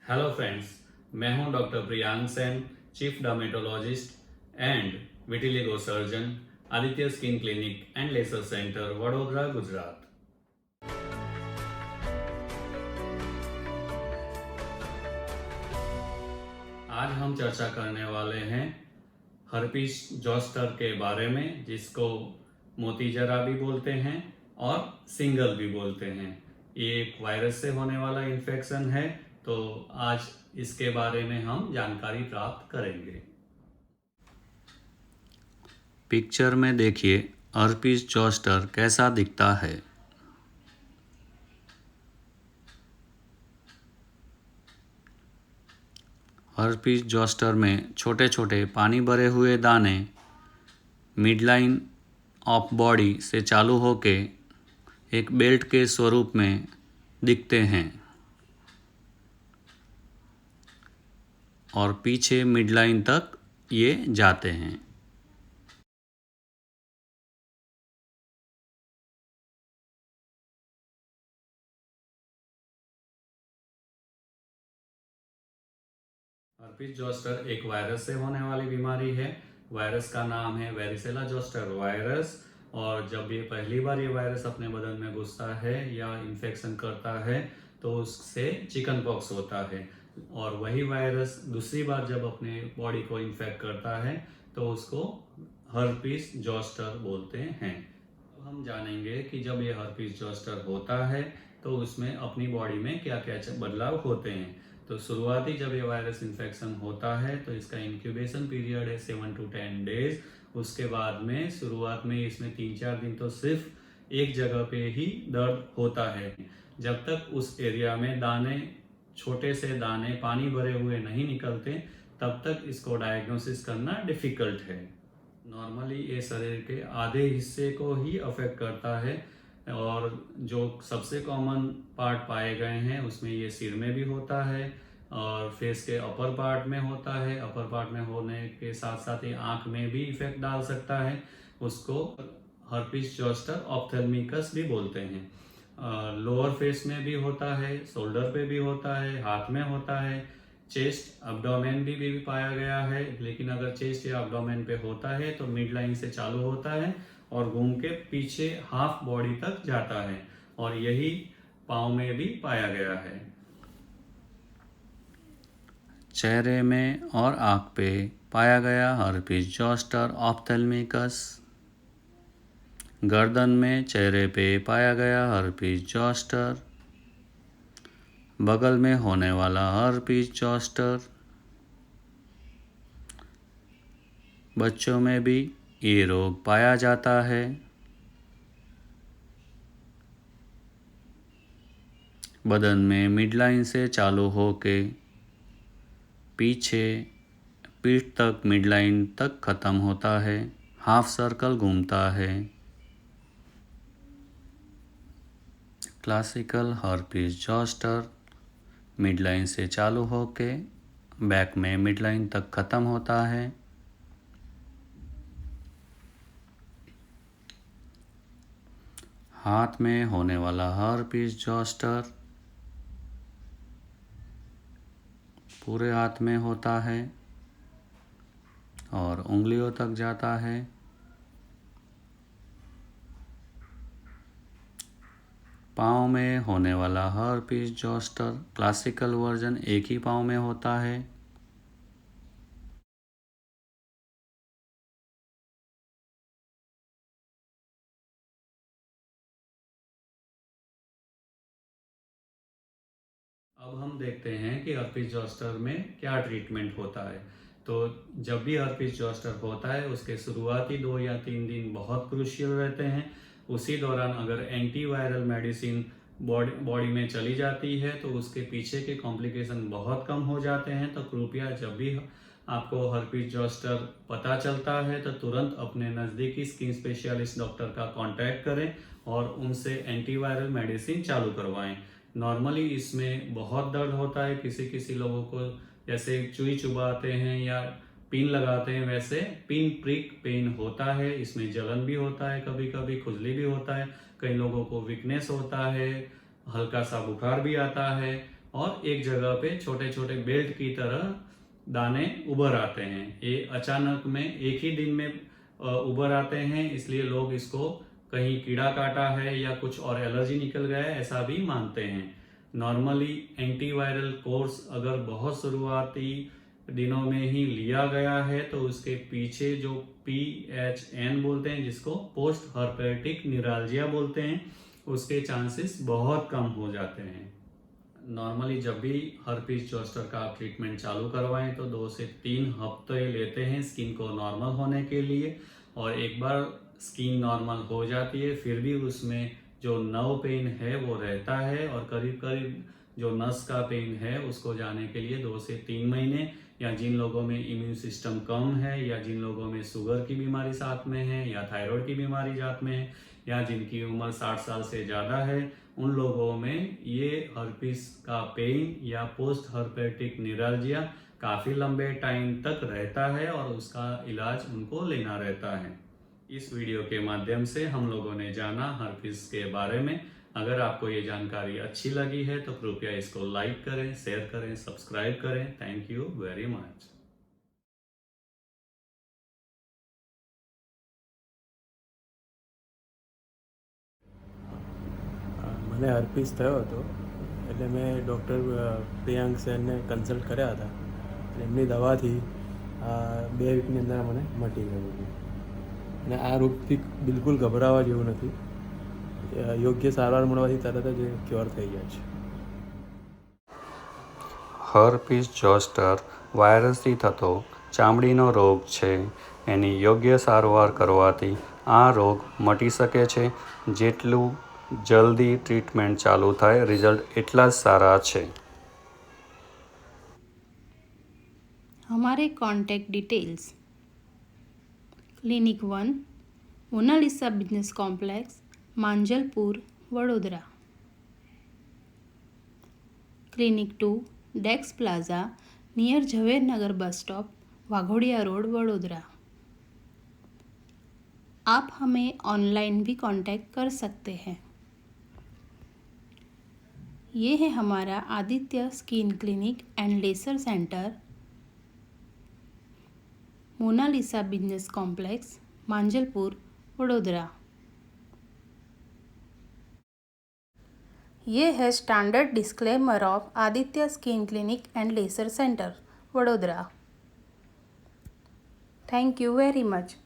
Hello friends, मैं हूं doctor Priyank Sen, chief dermatologist and vitiligo surgeon, Aditya skin clinic and laser centre, Vadodara, Gujarat. आज हम चर्चा करने वाले हैं हर्पीस जोस्टर के बारे में, जिसको मोतीजरा भी बोलते हैं और सिंगल भी बोलते हैं। ये एक वायरस से होने वाला इन्फेक्शन है, तो आज इसके बारे में हम जानकारी प्राप्त करेंगे। पिक्चर में देखिए हर्पीस जोस्टर कैसा दिखता है। हर्पीस जोस्टर में छोटे छोटे पानी भरे हुए दाने मिडलाइन ऑफ बॉडी से चालू होके एक बेल्ट के स्वरूप में दिखते हैं और पीछे मिडलाइन तक ये जाते हैं। हर्पीस जोस्टर एक वायरस से होने वाली बीमारी है। वायरस का नाम है वेरिसेला जोस्टर वायरस, और जब ये पहली बार ये वायरस अपने बदन में घुसता है या इन्फेक्शन करता है तो उससे चिकन पॉक्स होता है, और वही वायरस दूसरी बार जब अपने बॉडी को इन्फेक्ट करता है तो उसको हर्पीस जोस्टर बोलते हैं। अब हम जानेंगे कि जब ये हर्पीस जोस्टर होता है तो उसमें अपनी बॉडी में क्या क्या बदलाव होते हैं। तो शुरुआती जब ये वायरस इन्फेक्शन होता है तो इसका इंक्यूबेशन पीरियड है 7 to 10 डेज। उसके बाद में शुरुआत में इसमें 3-4 दिन तो सिर्फ एक जगह पे ही दर्द होता है। जब तक उस एरिया में दाने, छोटे से दाने पानी भरे हुए नहीं निकलते, तब तक इसको डायग्नोसिस करना डिफिकल्ट है। नॉर्मली ये शरीर के आधे हिस्से को ही अफेक्ट करता है, और जो सबसे कॉमन पार्ट पाए गए हैं उसमें ये सिर में भी होता है और फेस के अपर पार्ट में होता है। अपर पार्ट में होने के साथ साथ ये आँख में भी इफेक्ट डाल सकता है। उसको हर्पीस जोस्टर ऑप्थेल्मिकस भी बोलते हैं। लोअर फेस में भी होता है, शोल्डर पे भी होता है, हाथ में होता है, चेस्ट अब्डोमेन भी पाया गया है। लेकिन अगर चेस्ट या अब्डोमेन पे होता है तो मिड लाइन से चालू होता है और घूम के पीछे हाफ बॉडी तक जाता है, और यही पाँव में भी पाया गया है। चेहरे में और आँख पे पाया गया हर्पीस जोस्टर ऑप्थेल्मिकस। गर्दन में, चेहरे पे पाया गया हर्पीस जोस्टर। बगल में होने वाला हर्पीस जोस्टर। बच्चों में भी ये रोग पाया जाता है। बदन में मिडलाइन से चालू होके पीछे पीठ तक, मिडलाइन तक ख़त्म होता है, हाफ सर्कल घूमता है। क्लासिकल हर्पीस जोस्टर मिडलाइन से चालू होके बैक में मिडलाइन तक ख़त्म होता है। हाथ में होने वाला हर्पीस जोस्टर पूरे हाथ में होता है और उंगलियों तक जाता है। पाँव में होने वाला हर्पीस जोस्टर क्लासिकल वर्जन एक ही पाँव में होता है। अब हम देखते हैं कि हर्पीस जोस्टर में क्या ट्रीटमेंट होता है। तो जब भी हर्पीस जोस्टर होता है उसके शुरुआती 2 या 3 दिन बहुत क्रूशियल रहते हैं। उसी दौरान अगर एंटीवायरल मेडिसिन बॉडी में चली जाती है तो उसके पीछे के कॉम्प्लिकेशन बहुत कम हो जाते हैं। तो कृपया जब भी आपको हर्पीस जोस्टर पता चलता है तो तुरंत अपने नज़दीकी स्किन स्पेशलिस्ट डॉक्टर का कांटेक्ट करें और उनसे एंटीवायरल मेडिसिन चालू करवाएं। नॉर्मली इसमें बहुत दर्द होता है, किसी किसी लोगों को जैसे चुई चुबाते हैं या पिन लगाते हैं वैसे पिन प्रिक पेन होता है। इसमें जलन भी होता है, कभी कभी खुजली भी होता है, कई लोगों को वीकनेस होता है, हल्का सा बुखार भी आता है। और एक जगह पे छोटे छोटे बेल्ट की तरह दाने उभर आते हैं। ये अचानक में एक ही दिन में उभर आते हैं, इसलिए लोग इसको कहीं कीड़ा काटा है या कुछ और एलर्जी निकल गया है ऐसा भी मानते हैं। नॉर्मली एंटीवायरल कोर्स अगर बहुत शुरुआती दिनों में ही लिया गया है तो उसके पीछे जो PHN बोलते हैं, जिसको पोस्ट हर्पेटिक न्यूराल्जिया बोलते हैं, उसके चांसेस बहुत कम हो जाते हैं। नॉर्मली जब भी हर्पीस जोस्टर का आप ट्रीटमेंट चालू करवाएं तो 2 से 3 हफ्ते लेते हैं स्किन को नॉर्मल होने के लिए, और एक बार स्किन नॉर्मल हो जाती है फिर भी उसमें जो नर्व पेन है वो रहता है, और करीब करीब जो नस का पेन है उसको जाने के लिए 2 से 3 महीने, या जिन लोगों में इम्यून सिस्टम कम है, या जिन लोगों में शुगर की बीमारी साथ में है, या थायराइड की बीमारी साथ में है, या जिनकी उम्र 60 साल से ज़्यादा है, उन लोगों में ये हर्पीस का पेन या पोस्ट हर्पेटिक न्यूराल्जिया काफ़ी लंबे टाइम तक रहता है और उसका इलाज उनको लेना रहता है। इस वीडियो के माध्यम से हम लोगों ने जाना हर्पीस के बारे में। अगर आपको ये जानकारी अच्छी लगी है तो कृपया इसको लाइक करें, शेयर करें, सब्सक्राइब करें। Thank you very much. મને હર્પીસ થયો હતો એટલે મેં ડૉક્ટર પ્રિયાંક સરને કન્સલ્ટ કર્યા હતા અને એમની દવાથી 2 વીકની અંદર મને મટી ગયું હતું અને આ રોગથી બિલકુલ ગભરાવા જેવું નથી. યોગ્ય સારવાર મળવાથી તરત જ ક્યોર થઈ જાય છે. હર્પીસ જોસ્ટર વાયરસથી થતો ચામડીનો રોગ છે. એની યોગ્ય સારવાર કરવાથી આ રોગ મટી શકે છે. જેટલું જલ્દી ટ્રીટમેન્ટ ચાલુ થાય રિઝલ્ટ એટલા જ સારા છે. हमारे contact details: clinic 1, Monalisa business complex, Manjalpur, Vadodara. Clinic 2, Dex plaza near Jhavernagar bus stop, Waghodia road, Vadodara. आप हमें ऑनलाइन भी कांटेक्ट कर सकते हैं. ये है हमारा Aditya skin clinic and laser centre, Monalisa business complex, Manjalpur, Vadodara. ये है standard disclaimer of Aditya skin clinic and laser centre, Vadodara. Thank you very much.